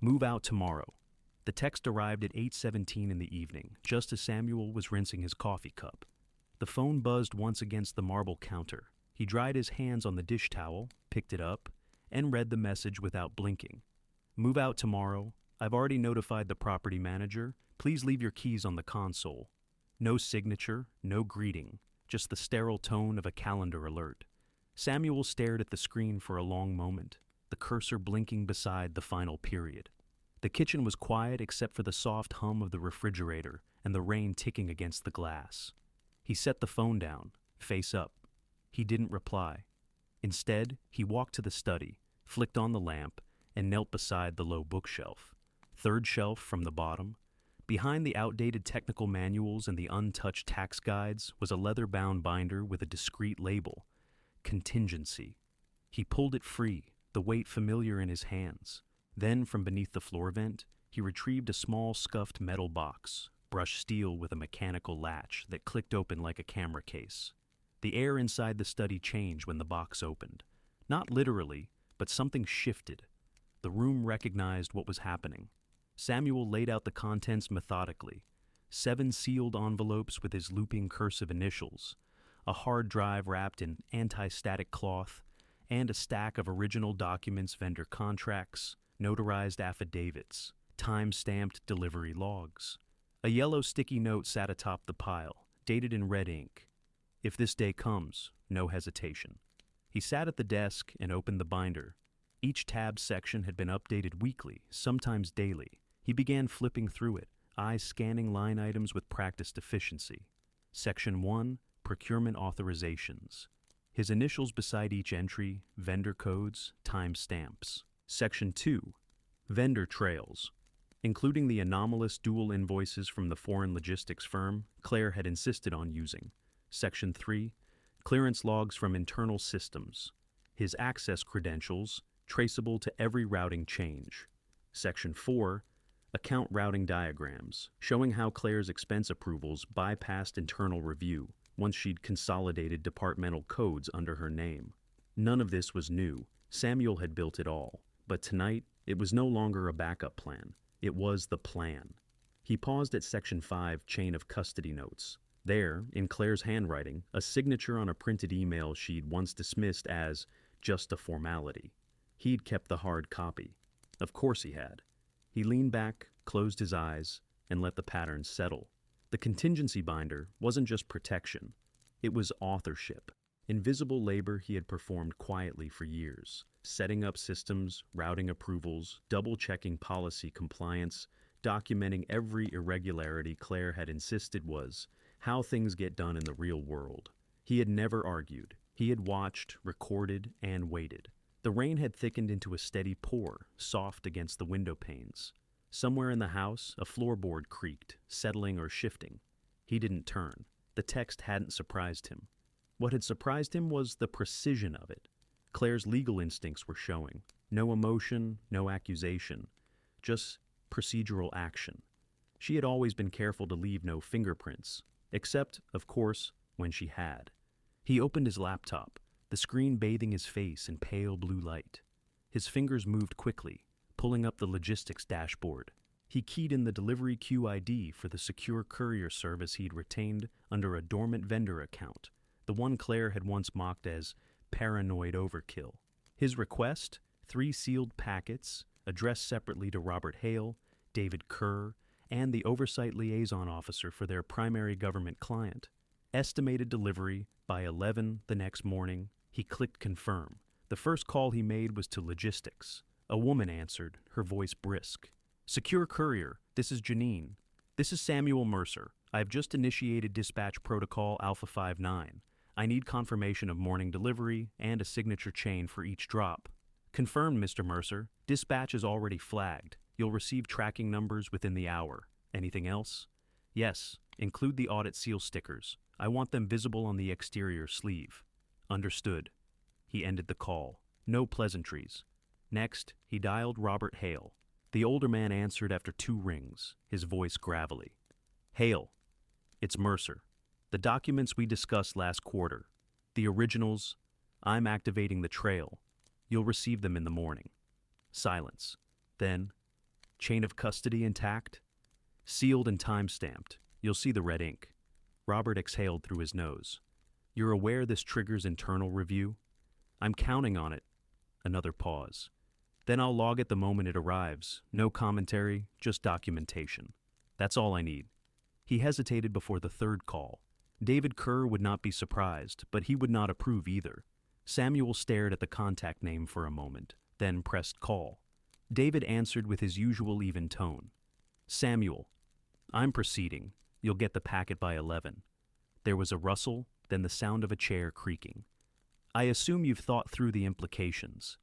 Move out tomorrow. The text arrived at 8:17 in the evening, just as Samuel was rinsing his coffee cup. The phone buzzed once against the marble counter. He dried his hands on the dish towel, picked it up, and read the message without blinking. Move out tomorrow. I've already notified the property manager. Please leave your keys on the console. No signature, no greeting, just the sterile tone of a calendar alert. Samuel stared at the screen for a long moment, the cursor blinking beside the final period. The kitchen was quiet except for the soft hum of the refrigerator and the rain ticking against the glass. He set the phone down, face up. He didn't reply. Instead, he walked to the study, flicked on the lamp, and knelt beside the low bookshelf. Third shelf from the bottom. Behind the outdated technical manuals and the untouched tax guides was a leather-bound binder with a discreet label, Contingency. He pulled it free, the weight familiar in his hands. Then, from beneath the floor vent, he retrieved a small scuffed metal box, brushed steel with a mechanical latch that clicked open like a camera case. The air inside the study changed when the box opened. Not literally, but something shifted. The room recognized what was happening. Samuel laid out the contents methodically. 7 sealed envelopes with his looping cursive initials, a hard drive wrapped in anti-static cloth, and a stack of original documents, vendor contracts, notarized affidavits, time-stamped delivery logs. A yellow sticky note sat atop the pile, dated in red ink. If this day comes, no hesitation. He sat at the desk and opened the binder. Each tab section had been updated weekly, sometimes daily. He began flipping through it, eyes scanning line items with practiced efficiency. Section 1, Procurement Authorizations. His initials beside each entry, vendor codes, time stamps. Section 2, Vendor Trails. Including the anomalous dual invoices from the foreign logistics firm Claire had insisted on using. Section 3, Clearance Logs from Internal Systems. His access credentials, traceable to every routing change. Section 4, Account Routing Diagrams, showing how Claire's expense approvals bypassed internal review once she'd consolidated departmental codes under her name. None of this was new. Samuel had built it all. But tonight, it was no longer a backup plan. It was the plan. He paused at Section 5, Chain of Custody Notes. There, in Claire's handwriting, a signature on a printed email she'd once dismissed as just a formality. He'd kept the hard copy. Of course he had. He leaned back, closed his eyes, and let the pattern settle. The contingency binder wasn't just protection. It was authorship. Invisible labor he had performed quietly for years, setting up systems, routing approvals, double-checking policy compliance, documenting every irregularity Claire had insisted was how things get done in the real world. He had never argued. He had watched, recorded, and waited. The rain had thickened into a steady pour, soft against the window panes. Somewhere in the house, a floorboard creaked, settling or shifting. He didn't turn. The text hadn't surprised him. What had surprised him was the precision of it. Claire's legal instincts were showing. No emotion, no accusation, just procedural action. She had always been careful to leave no fingerprints, except, of course, when she had. He opened his laptop, the screen bathing his face in pale blue light. His fingers moved quickly, pulling up the logistics dashboard. He keyed in the delivery queue ID for the secure courier service he'd retained under a dormant vendor account, the one Claire had once mocked as paranoid overkill. His request, 3 sealed packets, addressed separately to Robert Hale, David Kerr, and the Oversight Liaison Officer for their primary government client. Estimated delivery by 11 the next morning. He clicked confirm. The first call he made was to logistics. A woman answered, her voice brisk. Secure Courier, this is Janine. This is Samuel Mercer. I have just initiated dispatch protocol Alpha 59. I need confirmation of morning delivery and a signature chain for each drop. Confirmed, Mr. Mercer. Dispatch is already flagged. You'll receive tracking numbers within the hour. Anything else? Yes, include the audit seal stickers. I want them visible on the exterior sleeve. Understood. He ended the call. No pleasantries. Next, he dialed Robert Hale. The older man answered after 2 rings, his voice gravelly. Hale, it's Mercer. The documents we discussed last quarter. The originals. I'm activating the trail. You'll receive them in the morning. Silence. Then, Chain of custody intact? Sealed and time-stamped. You'll see the red ink. Robert exhaled through his nose. You're aware this triggers internal review? I'm counting on it. Another pause. Then I'll log it the moment it arrives. No commentary, just documentation. That's all I need. He hesitated before the third call. David Kerr would not be surprised, but he would not approve either. Samuel stared at the contact name for a moment, then pressed call. David answered with his usual even tone. Samuel, I'm proceeding. You'll get the packet by 11. There was a rustle, then the sound of a chair creaking. I assume you've thought through the implications.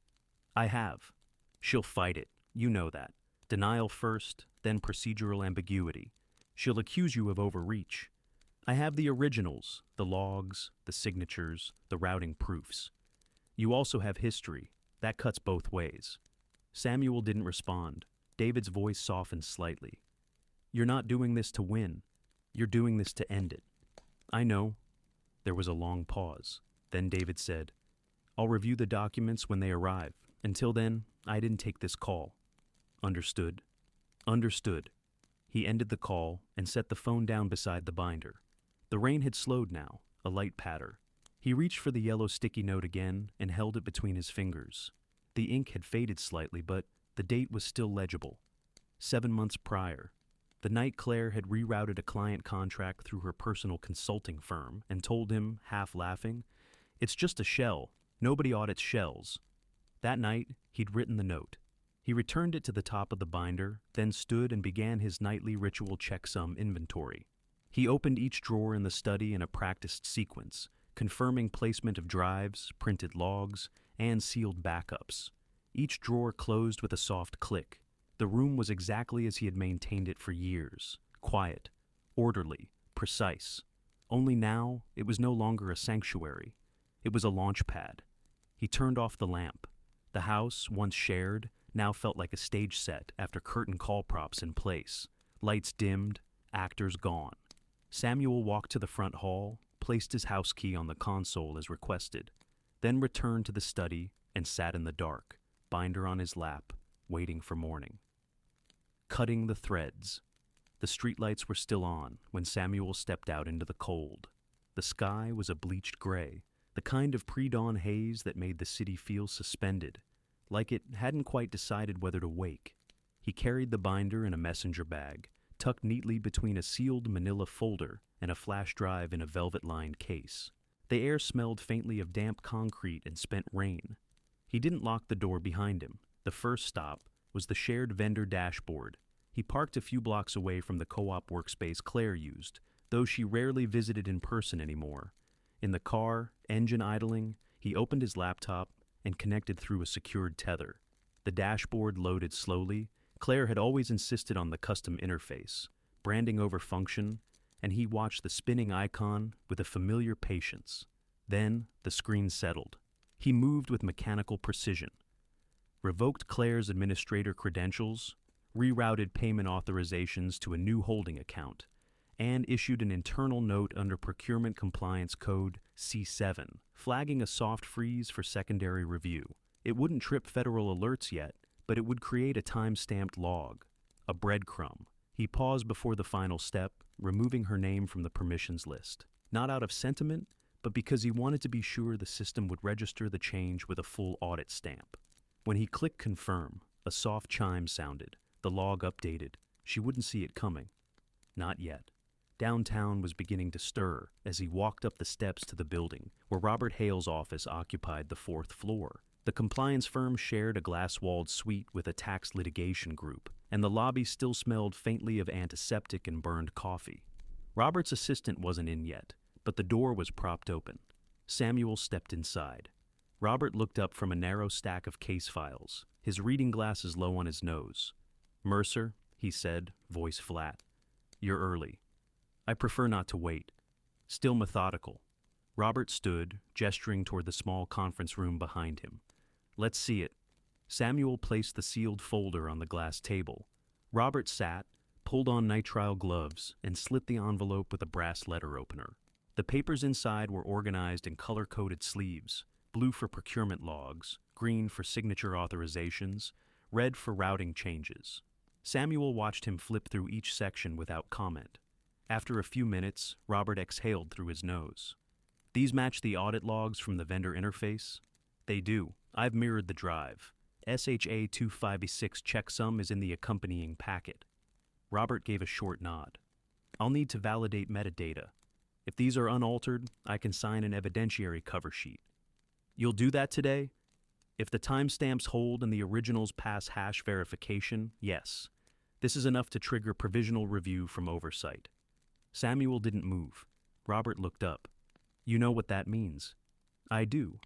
I have. She'll fight it. You know that. Denial first, then procedural ambiguity. She'll accuse you of overreach. I have the originals, the logs, the signatures, the routing proofs. You also have history. That cuts both ways. Samuel didn't respond. David's voice softened slightly. You're not doing this to win. You're doing this to end it. I know. There was a long pause. Then David said, I'll review the documents when they arrive. Until then, I didn't take this call. Understood. Understood. He ended the call and set the phone down beside the binder. The rain had slowed now, a light patter. He reached for the yellow sticky note again and held it between his fingers. The ink had faded slightly, but the date was still legible. 7 months prior, the night Claire had rerouted a client contract through her personal consulting firm and told him, half laughing, "It's just a shell. Nobody audits shells." That night, he'd written the note. He returned it to the top of the binder, then stood and began his nightly ritual checksum inventory. He opened each drawer in the study in a practiced sequence, confirming placement of drives, printed logs, and sealed backups. Each drawer closed with a soft click. The room was exactly as he had maintained it for years, quiet, orderly, precise. Only now, it was no longer a sanctuary. It was a launch pad. He turned off the lamp. The house, once shared, now felt like a stage set after curtain call props in place. Lights dimmed, actors gone. Samuel walked to the front hall, placed his house key on the console as requested, then returned to the study and sat in the dark, binder on his lap, waiting for morning. Cutting the threads. The streetlights were still on when Samuel stepped out into the cold. The sky was a bleached gray, the kind of pre-dawn haze that made the city feel suspended, like it hadn't quite decided whether to wake. He carried the binder in a messenger bag, tucked neatly between a sealed manila folder and a flash drive in a velvet-lined case. The air smelled faintly of damp concrete and spent rain. He didn't lock the door behind him. The first stop was the shared vendor dashboard. He parked a few blocks away from the co-op workspace Claire used, though she rarely visited in person anymore. In the car, engine idling, he opened his laptop and connected through a secured tether. The dashboard loaded slowly. Claire had always insisted on the custom interface, branding over function, and he watched the spinning icon with a familiar patience. Then the screen settled. He moved with mechanical precision. Revoked Claire's administrator credentials, rerouted payment authorizations to a new holding account, and issued an internal note under Procurement Compliance Code C7, flagging a soft freeze for secondary review. It wouldn't trip federal alerts yet, but it would create a time-stamped log, a breadcrumb. He paused before the final step, removing her name from the permissions list. Not out of sentiment, but because he wanted to be sure the system would register the change with a full audit stamp. When he clicked confirm, a soft chime sounded. The log updated. She wouldn't see it coming. Not yet. Downtown was beginning to stir as he walked up the steps to the building, where Robert Hale's office occupied the 4th floor. The compliance firm shared a glass-walled suite with a tax litigation group, and the lobby still smelled faintly of antiseptic and burned coffee. Robert's assistant wasn't in yet, but the door was propped open. Samuel stepped inside. Robert looked up from a narrow stack of case files, his reading glasses low on his nose. "Mercer," he said, voice flat. "You're early. I prefer not to wait." Still methodical. Robert stood, gesturing toward the small conference room behind him. "Let's see it." Samuel placed the sealed folder on the glass table. Robert sat, pulled on nitrile gloves, and slit the envelope with a brass letter opener. The papers inside were organized in color-coded sleeves, blue for procurement logs, green for signature authorizations, red for routing changes. Samuel watched him flip through each section without comment. After a few minutes, Robert exhaled through his nose. These match the audit logs from the vendor interface? They do. I've mirrored the drive. SHA 256 checksum is in the accompanying packet. Robert gave a short nod. I'll need to validate metadata. If these are unaltered, I can sign an evidentiary cover sheet. You'll do that today? If the timestamps hold and the originals pass hash verification, yes. This is enough to trigger provisional review from oversight. Samuel didn't move. Robert looked up. You know what that means? I do.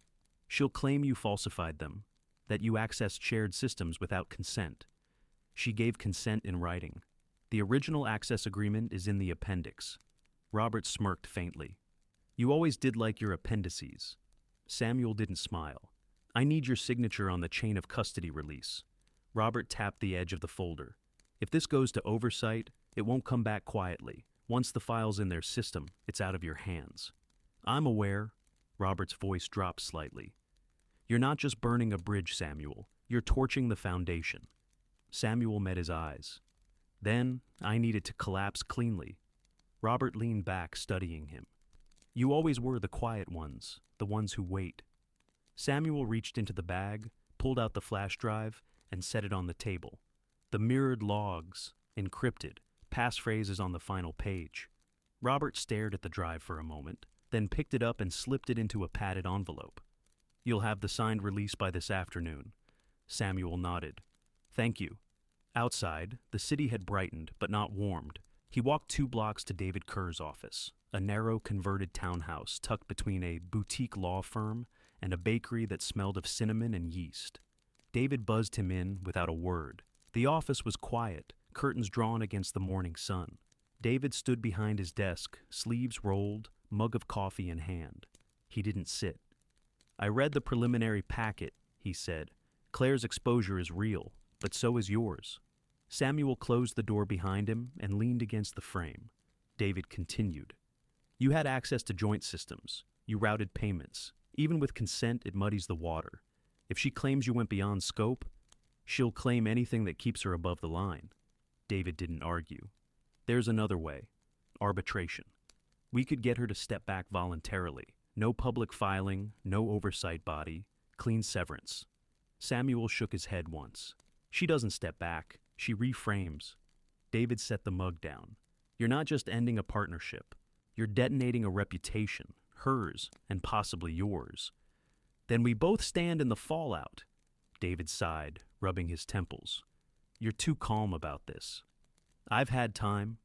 She'll claim you falsified them, that you accessed shared systems without consent. She gave consent in writing. The original access agreement is in the appendix. Robert smirked faintly. You always did like your appendices. Samuel didn't smile. I need your signature on the chain of custody release. Robert tapped the edge of the folder. If this goes to oversight, it won't come back quietly. Once the file's in their system, it's out of your hands. I'm aware. Robert's voice dropped slightly. You're not just burning a bridge, Samuel. You're torching the foundation. Samuel met his eyes. Then, I needed to collapse cleanly. Robert leaned back, studying him. You always were the quiet ones, the ones who wait. Samuel reached into the bag, pulled out the flash drive, and set it on the table. The mirrored logs, encrypted, passphrases on the final page. Robert stared at the drive for a moment, then picked it up and slipped it into a padded envelope. You'll have the signed release by this afternoon. Samuel nodded. Thank you. Outside, the city had brightened, but not warmed. He walked 2 blocks to David Kerr's office, a narrow converted townhouse tucked between a boutique law firm and a bakery that smelled of cinnamon and yeast. David buzzed him in without a word. The office was quiet, curtains drawn against the morning sun. David stood behind his desk, sleeves rolled, mug of coffee in hand. He didn't sit. I read the preliminary packet, he said. Claire's exposure is real, but so is yours. Samuel closed the door behind him and leaned against the frame. David continued. You had access to joint systems. You routed payments. Even with consent, it muddies the water. If she claims you went beyond scope, she'll claim anything that keeps her above the line. David didn't argue. There's another way. Arbitration. We could get her to step back voluntarily. No public filing, no oversight body, clean severance. Samuel shook his head once. She doesn't step back. She reframes. David set the mug down. You're not just ending a partnership. You're detonating a reputation, hers and possibly yours. Then we both stand in the fallout. David sighed, rubbing his temples. You're too calm about this. I've had time.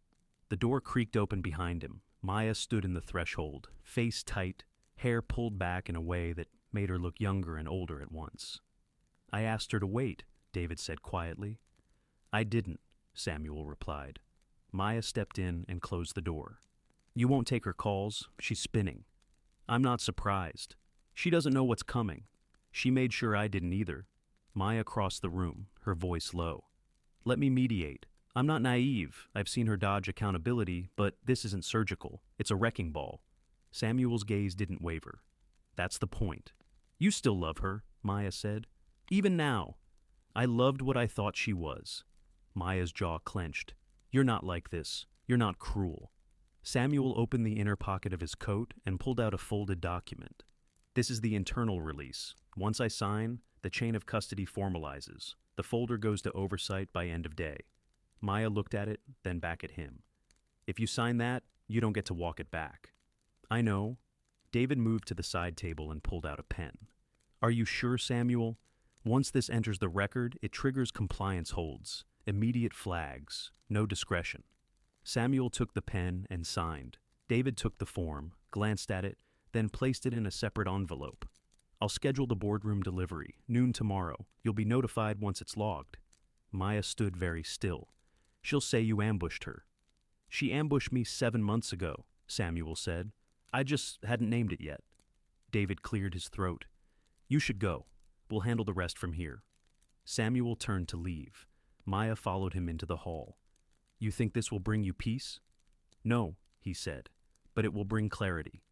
The door creaked open behind him. Maya stood in the threshold, face tight, hair pulled back in a way that made her look younger and older at once. I asked her to wait, David said quietly. I didn't, Samuel replied. Maya stepped in and closed the door. You won't take her calls. She's spinning. I'm not surprised. She doesn't know what's coming. She made sure I didn't either. Maya crossed the room, her voice low. Let me mediate. I'm not naive. I've seen her dodge accountability, but this isn't surgical. It's a wrecking ball. Samuel's gaze didn't waver. That's the point. You still love her, Maya said. Even now. I loved what I thought she was. Maya's jaw clenched. You're not like this. You're not cruel. Samuel opened the inner pocket of his coat and pulled out a folded document. This is the internal release. Once I sign, the chain of custody formalizes. The folder goes to oversight by end of day. Maya looked at it, then back at him. If you sign that, you don't get to walk it back. I know. David moved to the side table and pulled out a pen. Are you sure, Samuel? Once this enters the record, it triggers compliance holds, immediate flags, no discretion. Samuel took the pen and signed. David took the form, glanced at it, then placed it in a separate envelope. I'll schedule the boardroom delivery, noon tomorrow. You'll be notified once it's logged. Maya stood very still. She'll say you ambushed her. She ambushed me 7 months ago, Samuel said. I just hadn't named it yet. David cleared his throat. You should go. We'll handle the rest from here. Samuel turned to leave. Maya followed him into the hall. You think this will bring you peace? No, he said, but it will bring clarity.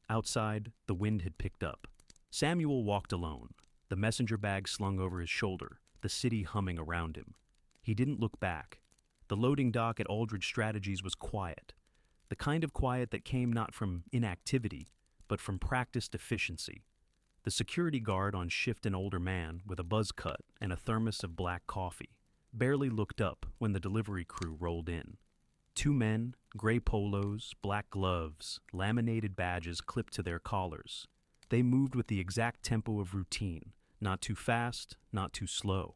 Outside, the wind had picked up. Samuel walked alone, the messenger bag slung over his shoulder, the city humming around him. He didn't look back. The loading dock at Aldridge Strategies was quiet. The kind of quiet that came not from inactivity, but from practiced efficiency. The security guard on shift, an older man with a buzz cut and a thermos of black coffee, barely looked up when the delivery crew rolled in. Two men, gray polos, black gloves, laminated badges clipped to their collars. They moved with the exact tempo of routine, not too fast, not too slow.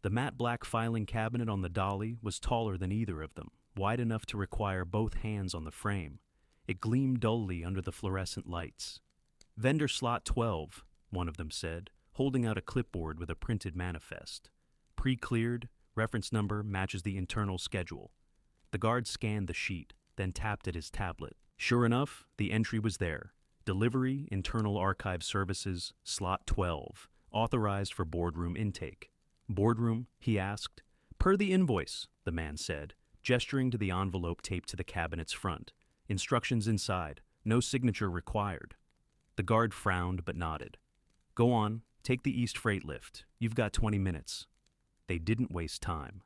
The matte black filing cabinet on the dolly was taller than either of them, wide enough to require both hands on the frame. It gleamed dully under the fluorescent lights. "Vendor slot 12, one of them said, holding out a clipboard with a printed manifest. "Pre-cleared, reference number matches the internal schedule." The guard scanned the sheet, then tapped at his tablet. Sure enough, the entry was there. "Delivery, Internal Archive Services, slot 12, authorized for boardroom intake." "Boardroom?" he asked. "Per the invoice," the man said, gesturing to the envelope taped to the cabinet's front. "Instructions inside. No signature required." The guard frowned but nodded. "Go on, take the East Freight lift. You've got 20 minutes. They didn't waste time.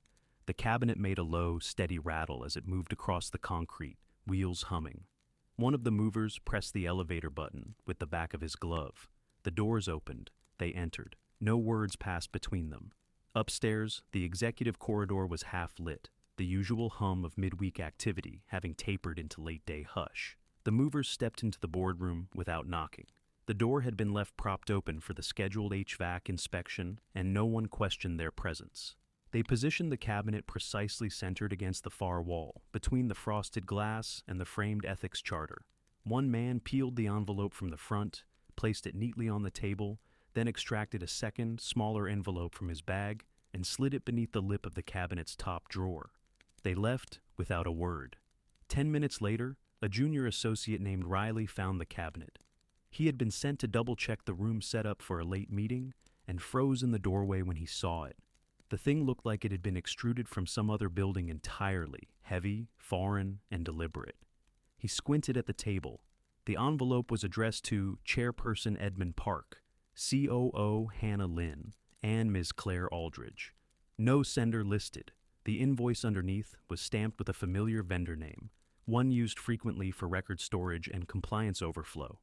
The cabinet made a low, steady rattle as it moved across the concrete, wheels humming. One of the movers pressed the elevator button with the back of his glove. The doors opened. They entered. No words passed between them. Upstairs, the executive corridor was half lit, the usual hum of midweek activity having tapered into late-day hush. The movers stepped into the boardroom without knocking. The door had been left propped open for the scheduled HVAC inspection, and no one questioned their presence. They positioned the cabinet precisely centered against the far wall, between the frosted glass and the framed ethics charter. One man peeled the envelope from the front, placed it neatly on the table, then extracted a second, smaller envelope from his bag and slid it beneath the lip of the cabinet's top drawer. They left without a word. 10 minutes later, a junior associate named Riley found the cabinet. He had been sent to double-check the room setup for a late meeting and froze in the doorway when he saw it. The thing looked like it had been extruded from some other building entirely, heavy, foreign, and deliberate. He squinted at the table. The envelope was addressed to Chairperson Edmund Park, COO Hannah Lynn, and Ms. Claire Aldridge. No sender listed. The invoice underneath was stamped with a familiar vendor name, one used frequently for record storage and compliance overflow.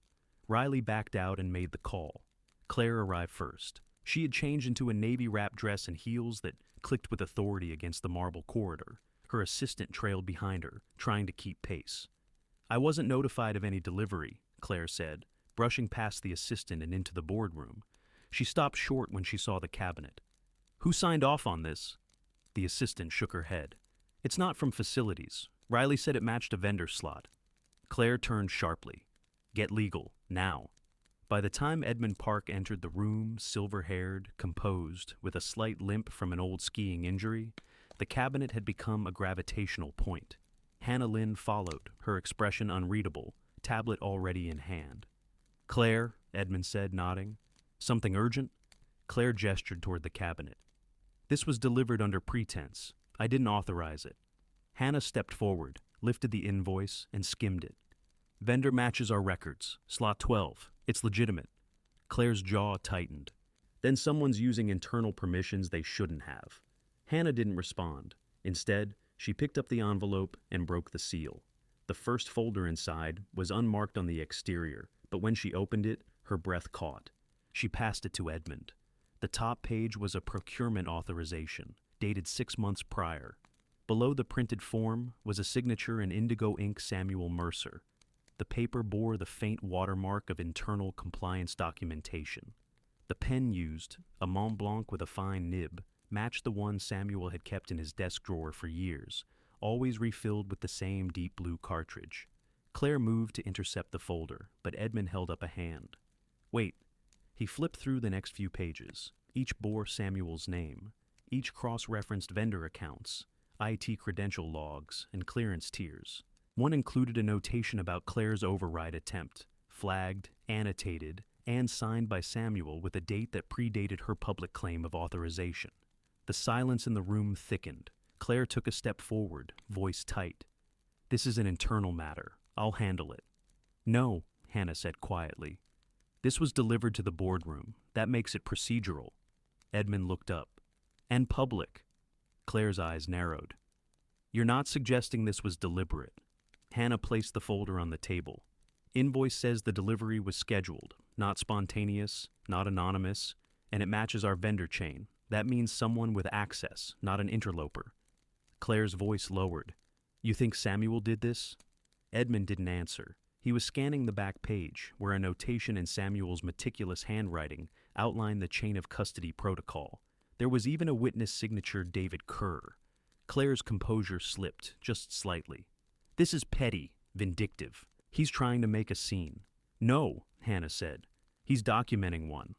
Riley backed out and made the call. Claire arrived first. She had changed into a navy wrap dress and heels that clicked with authority against the marble corridor. Her assistant trailed behind her, trying to keep pace. "I wasn't notified of any delivery," Claire said, brushing past the assistant and into the boardroom. She stopped short when she saw the cabinet. "Who signed off on this?" The assistant shook her head. "It's not from facilities. Riley said it matched a vendor slot." Claire turned sharply. "Get legal, now." By the time Edmund Park entered the room, silver-haired, composed, with a slight limp from an old skiing injury, the cabinet had become a gravitational point. Hannah Lynn followed, her expression unreadable, tablet already in hand. "Claire," Edmund said, nodding. "Something urgent?" Claire gestured toward the cabinet. "This was delivered under pretense. I didn't authorize it." Hannah stepped forward, lifted the invoice, and skimmed it. "Vendor matches our records. Slot 12. It's legitimate." Claire's jaw tightened. Then someone's using internal permissions they shouldn't have. Hannah didn't respond. Instead, she picked up the envelope and broke the seal. The first folder inside was unmarked on the exterior, but when she opened it, her breath caught. She passed it to Edmund. The top page was a procurement authorization, dated 6 months prior. Below the printed form was a signature in indigo ink Samuel Mercer. The paper bore the faint watermark of internal compliance documentation. The pen used, a Mont Blanc with a fine nib, matched the one Samuel had kept in his desk drawer for years, always refilled with the same deep blue cartridge. Claire moved to intercept the folder, but Edmund held up a hand. "Wait." He flipped through the next few pages. Each bore Samuel's name. Each cross-referenced vendor accounts, IT credential logs, and clearance tiers. One included a notation about Claire's override attempt, flagged, annotated, and signed by Samuel with a date that predated her public claim of authorization. The silence in the room thickened. Claire took a step forward, voice tight. "This is an internal matter. I'll handle it." "No," Hannah said quietly. "This was delivered to the boardroom. That makes it procedural." Edmund looked up. "And public." Claire's eyes narrowed. You're not suggesting this was deliberate. Hannah placed the folder on the table. Invoice says the delivery was scheduled, not spontaneous, not anonymous, and it matches our vendor chain. That means someone with access, not an interloper. Claire's voice lowered. You think Samuel did this? Edmund didn't answer. He was scanning the back page, where a notation in Samuel's meticulous handwriting outlined the chain of custody protocol. There was even a witness signature, David Kerr. Claire's composure slipped, just slightly. This is petty, vindictive. He's trying to make a scene. No, Hannah said. He's documenting one.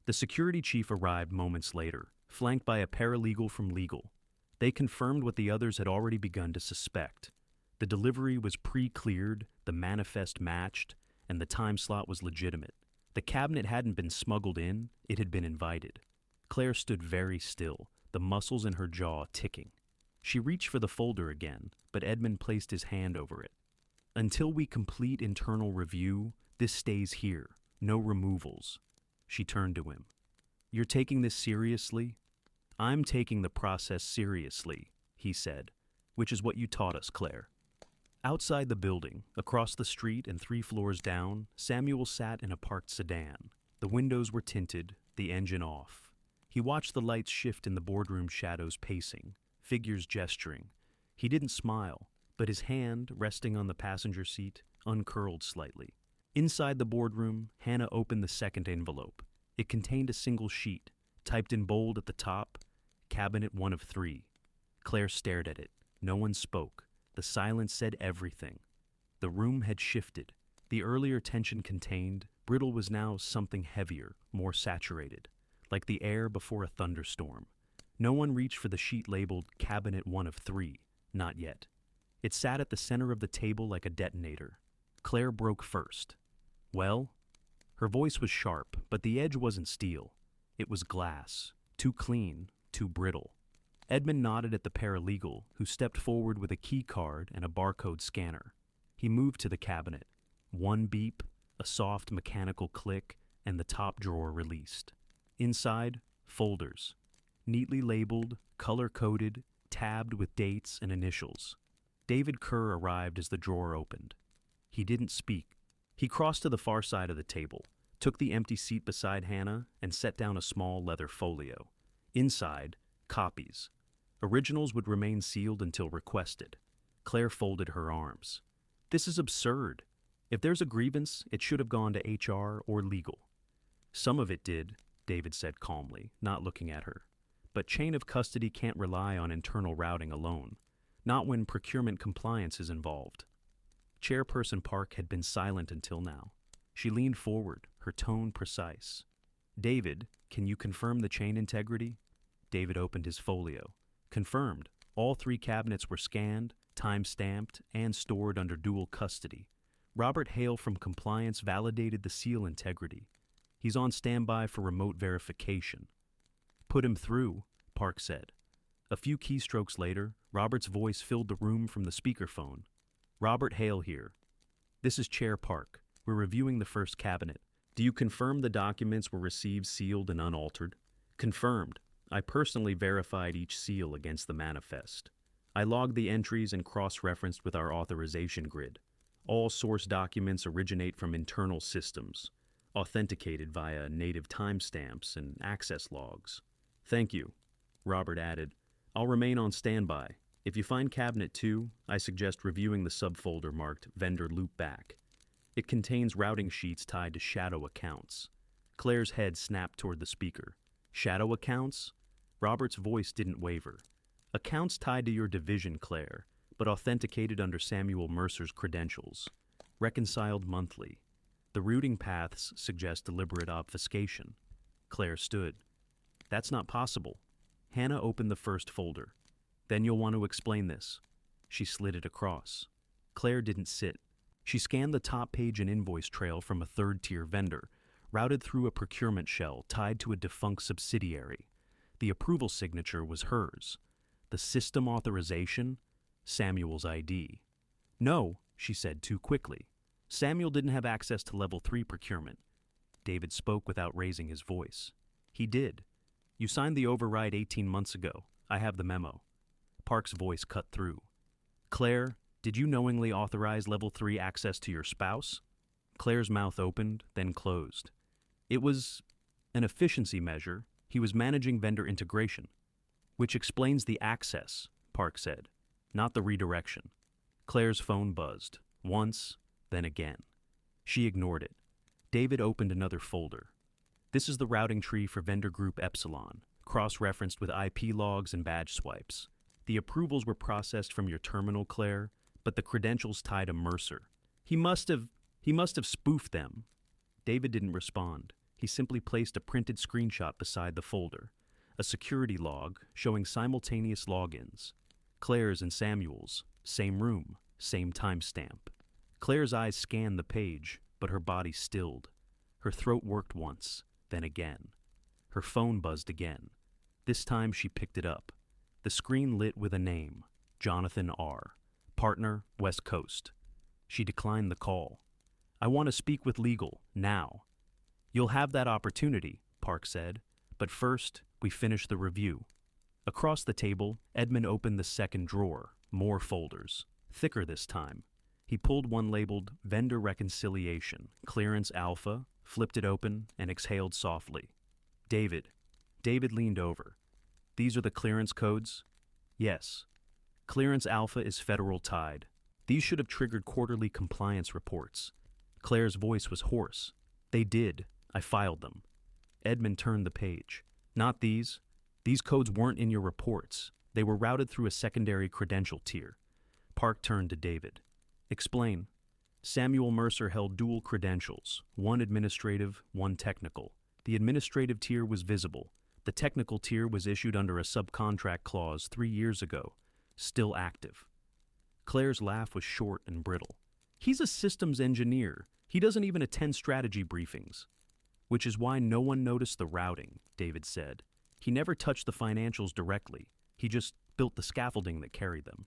The security chief arrived moments later, flanked by a paralegal from legal. They confirmed what the others had already begun to suspect. The delivery was pre-cleared, the manifest matched, and the time slot was legitimate. The cabinet hadn't been smuggled in, it had been invited. Claire stood very still, the muscles in her jaw ticking. She reached for the folder again, but Edmund placed his hand over it. Until we complete internal review, this stays here. No removals. She turned to him. You're taking this seriously? I'm taking the process seriously, he said, which is what you taught us, Claire. Outside the building, across the street and 3 floors down, Samuel sat in a parked sedan. The windows were tinted, the engine off. He watched the lights shift in the boardroom shadows pacing, figures gesturing. He didn't smile, but his hand, resting on the passenger seat, uncurled slightly. Inside the boardroom, Hannah opened the second envelope. It contained a single sheet, typed in bold at the top, Cabinet 1 of 3. Claire stared at it. No one spoke. The silence said everything. The room had shifted. The earlier tension contained, brittle was now something heavier, more saturated, like the air before a thunderstorm. No one reached for the sheet labeled Cabinet 1 of 3. Not yet. It sat at the center of the table like a detonator. Claire broke first. Well? Her voice was sharp, but the edge wasn't steel. It was glass. Too clean, too brittle. Edmund nodded at the paralegal, who stepped forward with a key card and a barcode scanner. He moved to the cabinet. One beep, a soft mechanical click, and the top drawer released. Inside, folders. Neatly labeled, color-coded, tabbed with dates and initials. David Kerr arrived as the drawer opened. He didn't speak. He crossed to the far side of the table, took the empty seat beside Hannah, and set down a small leather folio. Inside, copies. Originals would remain sealed until requested. Claire folded her arms. This is absurd. If there's a grievance, it should have gone to HR or legal. Some of it did, David said calmly, not looking at her. But chain of custody can't rely on internal routing alone, not when procurement compliance is involved. Chairperson Park had been silent until now. She leaned forward, her tone precise. David, can you confirm the chain integrity? David opened his folio. Confirmed. All 3 cabinets were scanned, time-stamped, and stored under dual custody. Robert Hale from Compliance validated the seal integrity. He's on standby for remote verification. Put him through, Park said. A few keystrokes later, Robert's voice filled the room from the speakerphone. Robert Hale here. This is Chair Park. We're reviewing the first cabinet. Do you confirm the documents were received sealed and unaltered? Confirmed. I personally verified each seal against the manifest. I logged the entries and cross-referenced with our authorization grid. All source documents originate from internal systems, authenticated via native timestamps and access logs. Thank you, Robert added. I'll remain on standby. If you find Cabinet 2, I suggest reviewing the subfolder marked Vendor Loopback. It contains routing sheets tied to shadow accounts. Claire's head snapped toward the speaker. Shadow accounts? Robert's voice didn't waver. Accounts tied to your division, Claire, but authenticated under Samuel Mercer's credentials. Reconciled monthly. The routing paths suggest deliberate obfuscation. Claire stood. That's not possible. Hannah opened the first folder. Then you'll want to explain this. She slid it across. Claire didn't sit. She scanned the top page and invoice trail from a third-tier vendor, routed through a procurement shell tied to a defunct subsidiary. The approval signature was hers. The system authorization? Samuel's ID. No, she said too quickly. Samuel didn't have access to level 3 procurement. David spoke without raising his voice. He did. You signed the override 18 months ago. I have the memo. Park's voice cut through. Claire, did you knowingly authorize Level 3 access to your spouse? Claire's mouth opened, then closed. It was an efficiency measure. He was managing vendor integration. Which explains the access, Park said, not the redirection. Claire's phone buzzed, once, then again. She ignored it. David opened another folder. This is the routing tree for vendor group Epsilon, cross-referenced with IP logs and badge swipes. The approvals were processed from your terminal, Claire, but the credentials tied to Mercer. He must have spoofed them. David didn't respond. He simply placed a printed screenshot beside the folder, a security log showing simultaneous logins. Claire's and Samuel's, same room, same timestamp. Claire's eyes scanned the page, but her body stilled. Her throat worked once, then again. Her phone buzzed again. This time she picked it up. The screen lit with a name, Jonathan R., partner, West Coast. She declined the call. I want to speak with legal, now. You'll have that opportunity, Park said, but first, we finish the review. Across the table, Edmund opened the second drawer, more folders, thicker this time. He pulled one labeled Vendor Reconciliation, Clearance Alpha, flipped it open, and exhaled softly. David leaned over. These are the clearance codes? Yes. Clearance Alpha is federal tied. These should have triggered quarterly compliance reports. Claire's voice was hoarse. They did. I filed them. Edmund turned the page. Not these. These codes weren't in your reports. They were routed through a secondary credential tier. Park turned to David. Explain. Samuel Mercer held dual credentials, one administrative, one technical. The administrative tier was visible. The technical tier was issued under a subcontract clause 3 years ago, still active. Claire's laugh was short and brittle. He's a systems engineer. He doesn't even attend strategy briefings. Which is why no one noticed the routing, David said. He never touched the financials directly. He just built the scaffolding that carried them.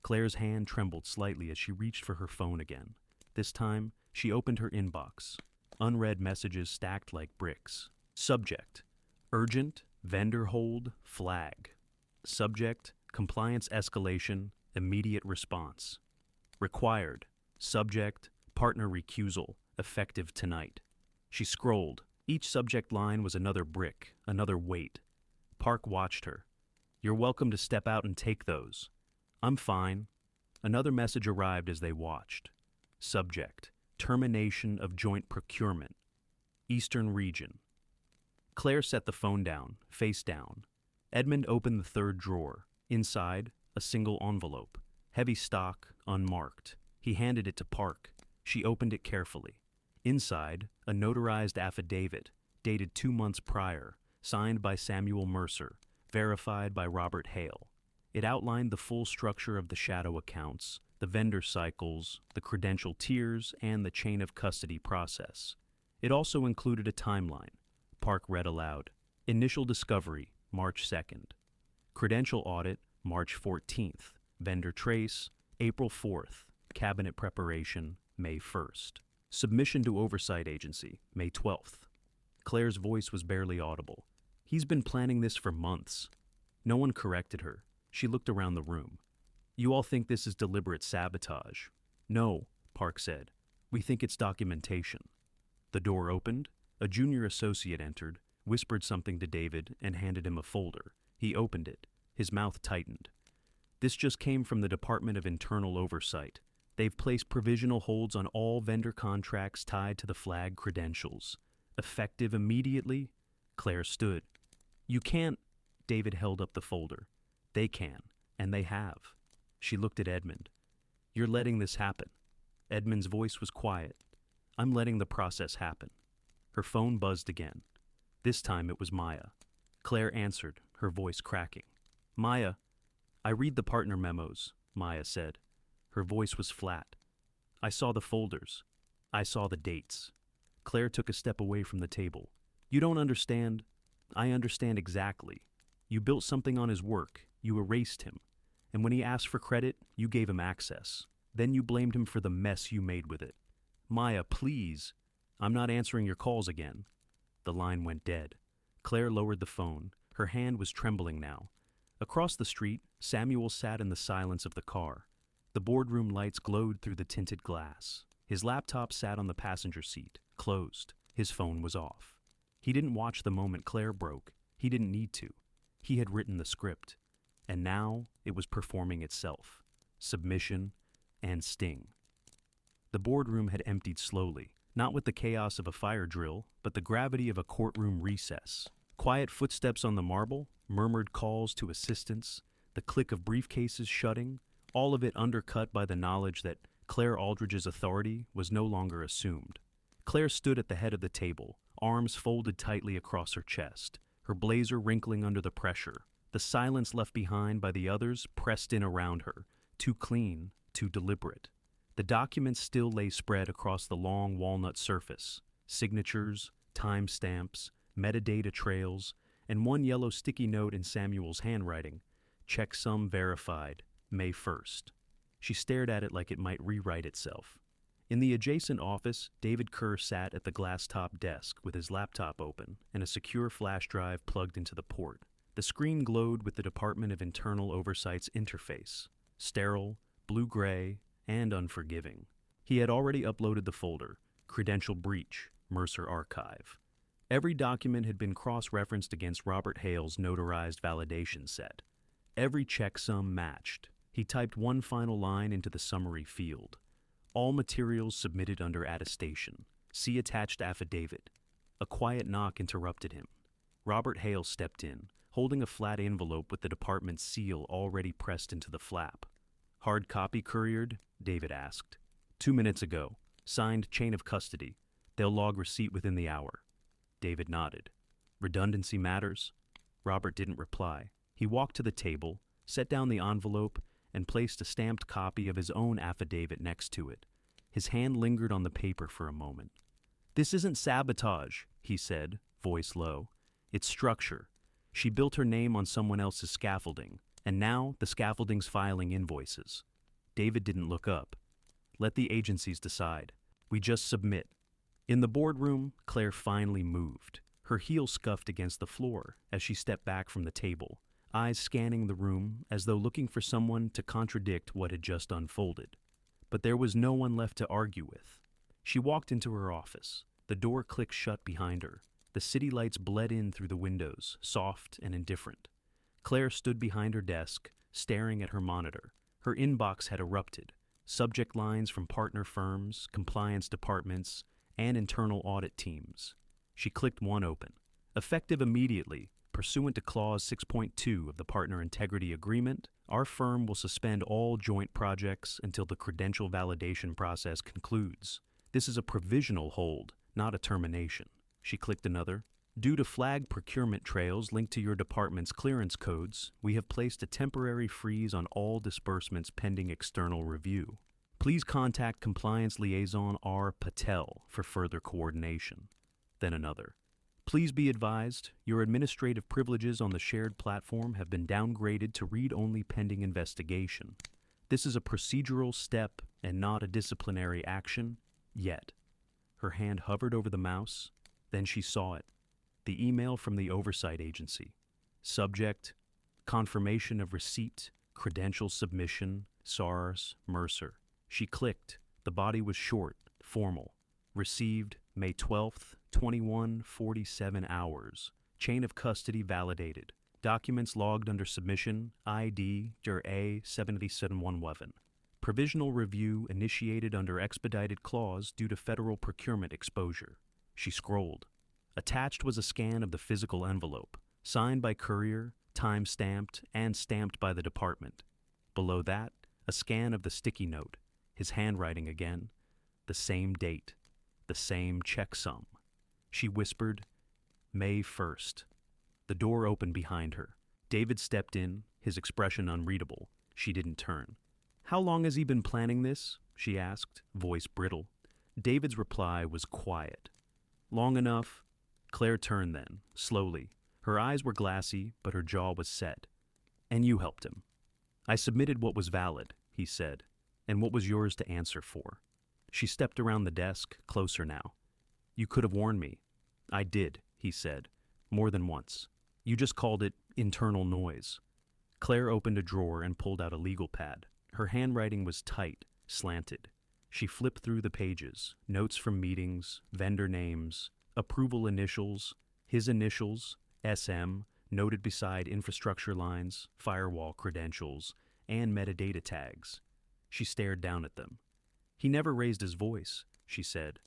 Claire's hand trembled slightly as she reached for her phone again. This time, she opened her inbox. Unread messages stacked like bricks. Subject: urgent, vendor hold, flag. Subject: compliance escalation, immediate response. Required: subject, partner recusal, effective tonight. She scrolled. Each subject line was another brick, another weight. Park watched her. You're welcome to step out and take those. I'm fine. Another message arrived as they watched. Subject: termination of joint procurement. Eastern region. Claire set the phone down, face down. Edmund opened the third drawer. Inside, a single envelope. Heavy stock, unmarked. He handed it to Park. She opened it carefully. Inside, a notarized affidavit, dated 2 months prior, signed by Samuel Mercer, verified by Robert Hale. It outlined the full structure of the shadow accounts, the vendor cycles, the credential tiers, and the chain of custody process. It also included a timeline. Park read aloud. Initial discovery, March 2nd. Credential audit, March 14th. Vendor trace, April 4th. Cabinet preparation, May 1st. Submission to Oversight Agency, May 12th. Claire's voice was barely audible. He's been planning this for months. No one corrected her. She looked around the room. You all think this is deliberate sabotage. No, Park said. We think it's documentation. The door opened. A junior associate entered, whispered something to David, and handed him a folder. He opened it. His mouth tightened. This just came from the Department of Internal Oversight. They've placed provisional holds on all vendor contracts tied to the flag credentials. Effective immediately? Claire stood. You can't. David held up the folder. They can, and they have. She looked at Edmund. You're letting this happen. Edmund's voice was quiet. I'm letting the process happen. Her phone buzzed again. This time it was Maya. Claire answered, her voice cracking. Maya, I read the partner memos, Maya said. Her voice was flat. I saw the folders. I saw the dates. Claire took a step away from the table. You don't understand. I understand exactly. You built something on his work. You erased him. And when he asked for credit, you gave him access. Then you blamed him for the mess you made with it. Maya, please. I'm not answering your calls again. The line went dead. Claire lowered the phone. Her hand was trembling now. Across the street, Samuel sat in the silence of the car. The boardroom lights glowed through the tinted glass. His laptop sat on the passenger seat, closed. His phone was off. He didn't watch the moment Claire broke. He didn't need to. He had written the script. And now it was performing itself. Submission and sting. The boardroom had emptied slowly, not with the chaos of a fire drill, but the gravity of a courtroom recess. Quiet footsteps on the marble, murmured calls to assistance, the click of briefcases shutting, all of it undercut by the knowledge that Claire Aldridge's authority was no longer assumed. Claire stood at the head of the table, arms folded tightly across her chest, her blazer wrinkling under the pressure, the silence left behind by the others pressed in around her, too clean, too deliberate. The documents still lay spread across the long walnut surface, signatures, timestamps, metadata trails, and one yellow sticky note in Samuel's handwriting, checksum verified, May 1st. She stared at it like it might rewrite itself. In the adjacent office, David Kerr sat at the glass-top desk with his laptop open and a secure flash drive plugged into the port. The screen glowed with the Department of Internal Oversight's interface, sterile, blue-gray, and unforgiving. He had already uploaded the folder, Credential Breach, Mercer Archive. Every document had been cross-referenced against Robert Hale's notarized validation set. Every checksum matched. He typed one final line into the summary field. All materials submitted under attestation. See attached affidavit. A quiet knock interrupted him. Robert Hale stepped in, holding a flat envelope with the department's seal already pressed into the flap. Hard copy couriered? David asked. 2 minutes ago. Signed chain of custody. They'll log receipt within the hour. David nodded. Redundancy matters? Robert didn't reply. He walked to the table, set down the envelope, and placed a stamped copy of his own affidavit next to it. His hand lingered on the paper for a moment. This isn't sabotage, he said, voice low. It's structure. She built her name on someone else's scaffolding, and now the scaffolding's filing invoices. David didn't look up. Let the agencies decide. We just submit. In the boardroom, Claire finally moved. Her heel scuffed against the floor as she stepped back from the table, eyes scanning the room as though looking for someone to contradict what had just unfolded. But there was no one left to argue with. She walked into her office. The door clicked shut behind her. The city lights bled in through the windows, soft and indifferent. Claire stood behind her desk, staring at her monitor. Her inbox had erupted. Subject lines from partner firms, compliance departments, and internal audit teams. She clicked one open. Effective immediately, pursuant to Clause 6.2 of the Partner Integrity Agreement, our firm will suspend all joint projects until the credential validation process concludes. This is a provisional hold, not a termination. She clicked another. Due to flagged procurement trails linked to your department's clearance codes, we have placed a temporary freeze on all disbursements pending external review. Please contact Compliance Liaison R. Patel for further coordination. Then another. Please be advised, your administrative privileges on the shared platform have been downgraded to read-only pending investigation. This is a procedural step and not a disciplinary action, yet. Her hand hovered over the mouse, then she saw it. The email from the Oversight Agency. Subject, confirmation of receipt, credential submission, SARS, Mercer. She clicked. The body was short, formal. Received May 12th, 21:47 hours. Chain of custody validated. Documents logged under submission, ID A7711. Provisional review initiated under expedited clause due to federal procurement exposure. She scrolled. Attached was a scan of the physical envelope, signed by courier, time-stamped, and stamped by the department. Below that, a scan of the sticky note, his handwriting again, the same date, the same checksum. She whispered, May 1st. The door opened behind her. David stepped in, his expression unreadable. She didn't turn. How long has he been planning this? She asked, voice brittle. David's reply was quiet. Long enough. Claire turned then, slowly. Her eyes were glassy, but her jaw was set. And you helped him. I submitted what was valid, he said, and what was yours to answer for. She stepped around the desk, closer now. You could have warned me. I did, he said, more than once. You just called it internal noise. Claire opened a drawer and pulled out a legal pad. Her handwriting was tight, slanted. She flipped through the pages, notes from meetings, vendor names, approval initials, his initials, SM, noted beside infrastructure lines, firewall credentials, and metadata tags. She stared down at them. He never raised his voice, she said.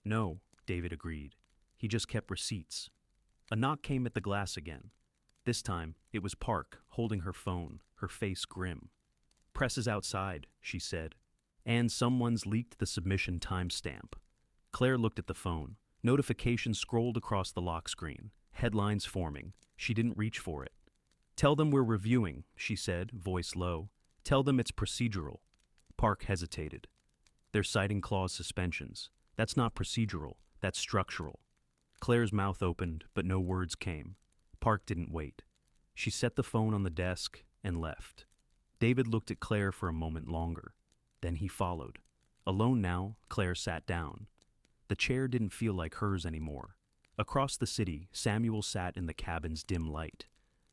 No, David agreed. He just kept receipts. A knock came at the glass again. This time, it was Park, holding her phone, her face grim. Press is outside, she said. And someone's leaked the submission timestamp. Claire looked at the phone. Notifications scrolled across the lock screen, headlines forming. She didn't reach for it. Tell them we're reviewing, she said, voice low. Tell them it's procedural. Park hesitated. They're citing clause suspensions. That's not procedural, that's structural. Claire's mouth opened, but no words came. Park didn't wait. She set the phone on the desk and left. David looked at Claire for a moment longer. Then he followed. Alone now, Claire sat down. The chair didn't feel like hers anymore. Across the city, Samuel sat in the cabin's dim light.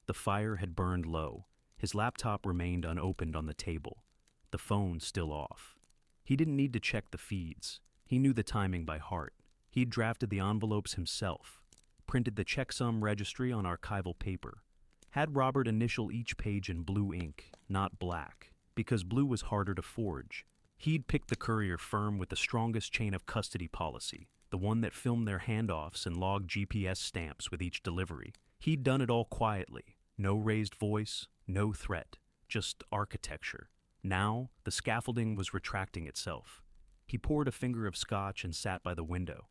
The fire had burned low. His laptop remained unopened on the table. The phone still off. He didn't need to check the feeds. He knew the timing by heart. He'd drafted the envelopes himself, printed the checksum registry on archival paper, had Robert initial each page in blue ink, not black, because blue was harder to forge. He'd picked the courier firm with the strongest chain of custody policy, the one that filmed their handoffs and logged GPS stamps with each delivery. He'd done it all quietly, no raised voice, no threat, just architecture. Now, the scaffolding was retracting itself. He poured a finger of scotch and sat by the window.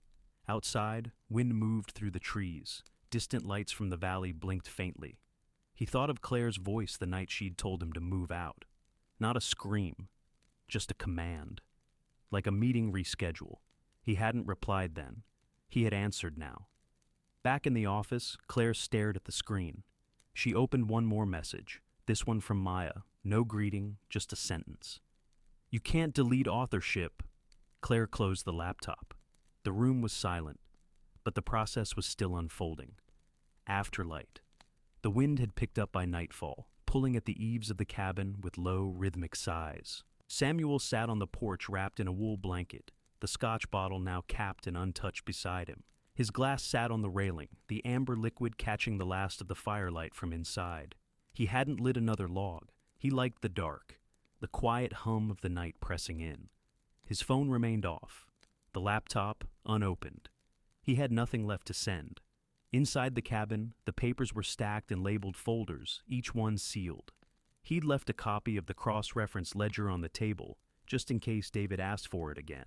Outside, wind moved through the trees. Distant lights from the valley blinked faintly. He thought of Claire's voice the night she'd told him to move out. Not a scream, just a command. Like a meeting reschedule. He hadn't replied then. He had answered now. Back in the office, Claire stared at the screen. She opened one more message, this one from Maya. No greeting, just a sentence. You can't delete authorship. Claire closed the laptop. The room was silent, but the process was still unfolding. Afterlight. The wind had picked up by nightfall, pulling at the eaves of the cabin with low, rhythmic sighs. Samuel sat on the porch wrapped in a wool blanket, the scotch bottle now capped and untouched beside him. His glass sat on the railing, the amber liquid catching the last of the firelight from inside. He hadn't lit another log. He liked the dark, the quiet hum of the night pressing in. His phone remained off, the laptop unopened. He had nothing left to send. Inside the cabin, the papers were stacked in labeled folders, each one sealed. He'd left a copy of the cross-reference ledger on the table, just in case David asked for it again.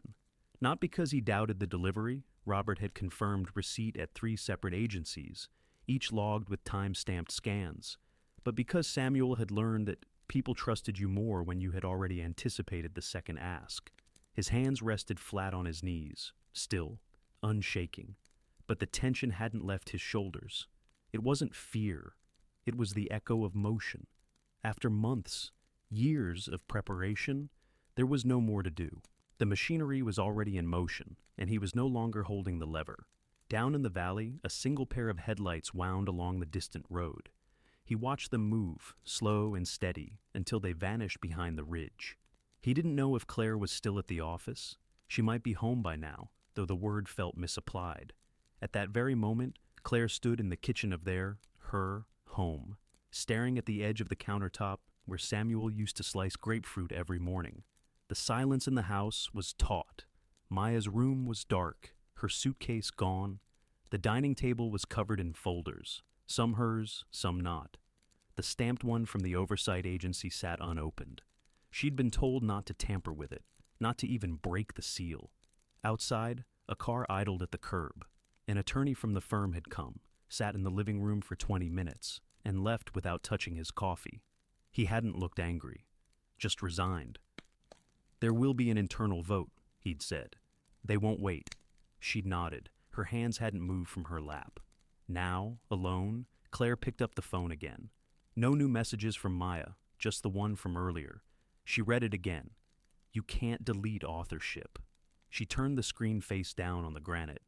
Not because he doubted the delivery. Robert had confirmed receipt at 3 separate agencies, each logged with time-stamped scans, but because Samuel had learned that people trusted you more when you had already anticipated the second ask. His hands rested flat on his knees, still, unshaking, but the tension hadn't left his shoulders. It wasn't fear. It was the echo of motion. After months, years of preparation, there was no more to do. The machinery was already in motion, and he was no longer holding the lever. Down in the valley, a single pair of headlights wound along the distant road. He watched them move, slow and steady, until they vanished behind the ridge. He didn't know if Claire was still at the office. She might be home by now, though the word felt misapplied. At that very moment, Claire stood in the kitchen of her home, staring at the edge of the countertop where Samuel used to slice grapefruit every morning. The silence in the house was taut. Maya's room was dark, her suitcase gone. The dining table was covered in folders, some hers, some not. The stamped one from the oversight agency sat unopened. She'd been told not to tamper with it, not to even break the seal. Outside, a car idled at the curb. An attorney from the firm had come, sat in the living room for 20 minutes, and left without touching his coffee. He hadn't looked angry, just resigned. There will be an internal vote, he'd said. They won't wait. She'd nodded. Her hands hadn't moved from her lap. Now, alone, Claire picked up the phone again. No new messages from Maya, just the one from earlier. She read it again. You can't delete authorship. She turned the screen face down on the granite.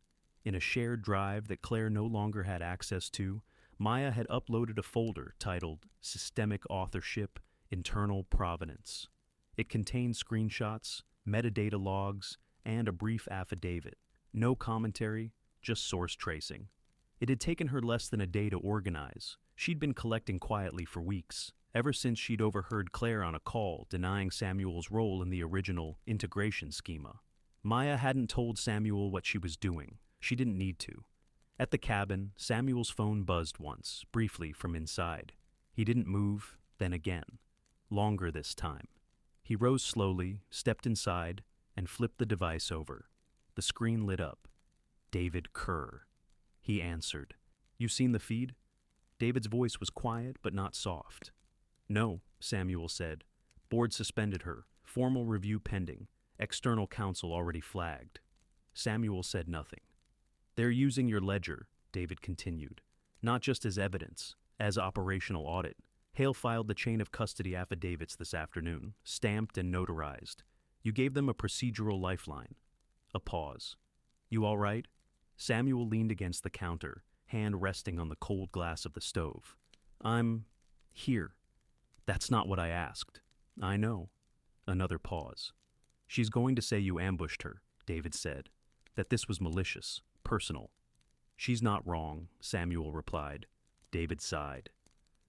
In a shared drive that Claire no longer had access to, Maya had uploaded a folder titled Systemic Authorship, Internal Provenance. It contained screenshots, metadata logs, and a brief affidavit. No commentary, just source tracing. It had taken her less than a day to organize. She'd been collecting quietly for weeks, ever since she'd overheard Claire on a call denying Samuel's role in the original integration schema. Maya hadn't told Samuel what she was doing. She didn't need to. At the cabin, Samuel's phone buzzed once, briefly from inside. He didn't move, then again. Longer this time. He rose slowly, stepped inside, and flipped the device over. The screen lit up. David Kerr. He answered. "You seen the feed?" David's voice was quiet but not soft. "No," Samuel said. "Board suspended her. Formal review pending. External counsel already flagged." Samuel said nothing. "They're using your ledger," David continued. "Not just as evidence, as operational audit. Hale filed the chain of custody affidavits this afternoon, stamped and notarized. You gave them a procedural lifeline." A pause. "You all right?" Samuel leaned against the counter, hand resting on the cold glass of the stove. "I'm here." "That's not what I asked." "I know." Another pause. "She's going to say you ambushed her," David said. "That this was malicious, personal." "She's not wrong," Samuel replied. David sighed.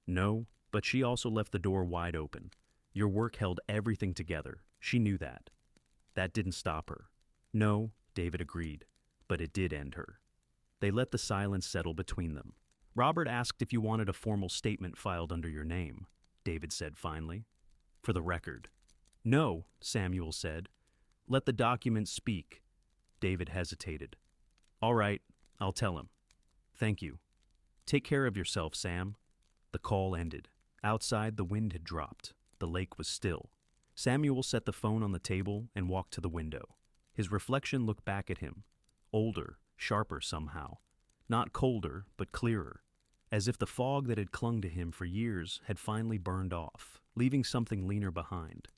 "No, but she also left the door wide open. Your work held everything together. She knew that." "That didn't stop her." "No," David agreed, "but it did end her." They let the silence settle between them. "Robert asked if you wanted a formal statement filed under your name," David said finally. "For the record." "No," Samuel said. "Let the documents speak." David hesitated. "All right, I'll tell him." "Thank you." "Take care of yourself, Sam." The call ended. Outside, the wind had dropped. The lake was still. Samuel set the phone on the table and walked to the window. His reflection looked back at him. Older, sharper somehow. Not colder, but clearer. As if the fog that had clung to him for years had finally burned off, leaving something leaner behind.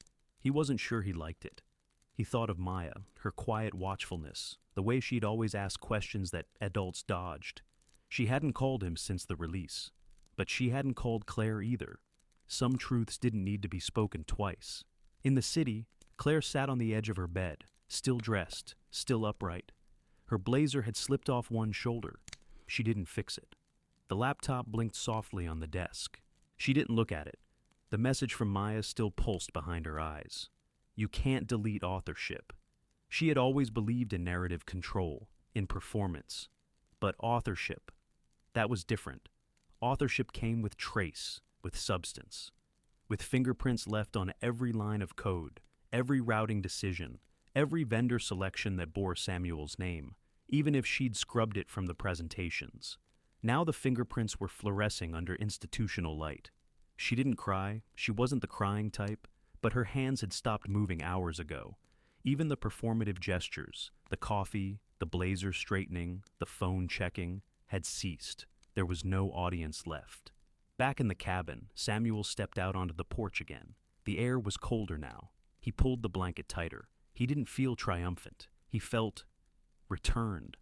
He wasn't sure he liked it. He thought of Maya, her quiet watchfulness, the way she'd always ask questions that adults dodged. She hadn't called him since the release. But she hadn't called Claire either. Some truths didn't need to be spoken twice. In the city, Claire sat on the edge of her bed, still dressed, still upright. Her blazer had slipped off one shoulder. She didn't fix it. The laptop blinked softly on the desk. She didn't look at it. The message from Maya still pulsed behind her eyes. You can't delete authorship. She had always believed in narrative control, in performance. But authorship, that was different. Authorship came with trace, with substance. With fingerprints left on every line of code, every routing decision, every vendor selection that bore Samuel's name, even if she'd scrubbed it from the presentations. Now the fingerprints were fluorescing under institutional light. She didn't cry, she wasn't the crying type, but her hands had stopped moving hours ago. Even the performative gestures, the coffee, the blazer straightening, the phone checking, had ceased. There was no audience left. Back in the cabin, Samuel stepped out onto the porch again. The air was colder now. He pulled the blanket tighter. He didn't feel triumphant. He felt returned,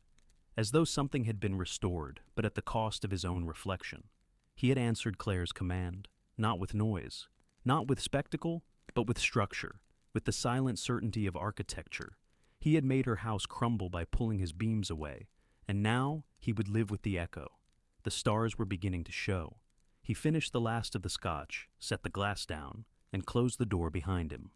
as though something had been restored, but at the cost of his own reflection. He had answered Claire's command, not with noise, not with spectacle, but with structure, with the silent certainty of architecture. He had made her house crumble by pulling his beams away, and now he would live with the echo. The stars were beginning to show. He finished the last of the scotch, set the glass down, and closed the door behind him.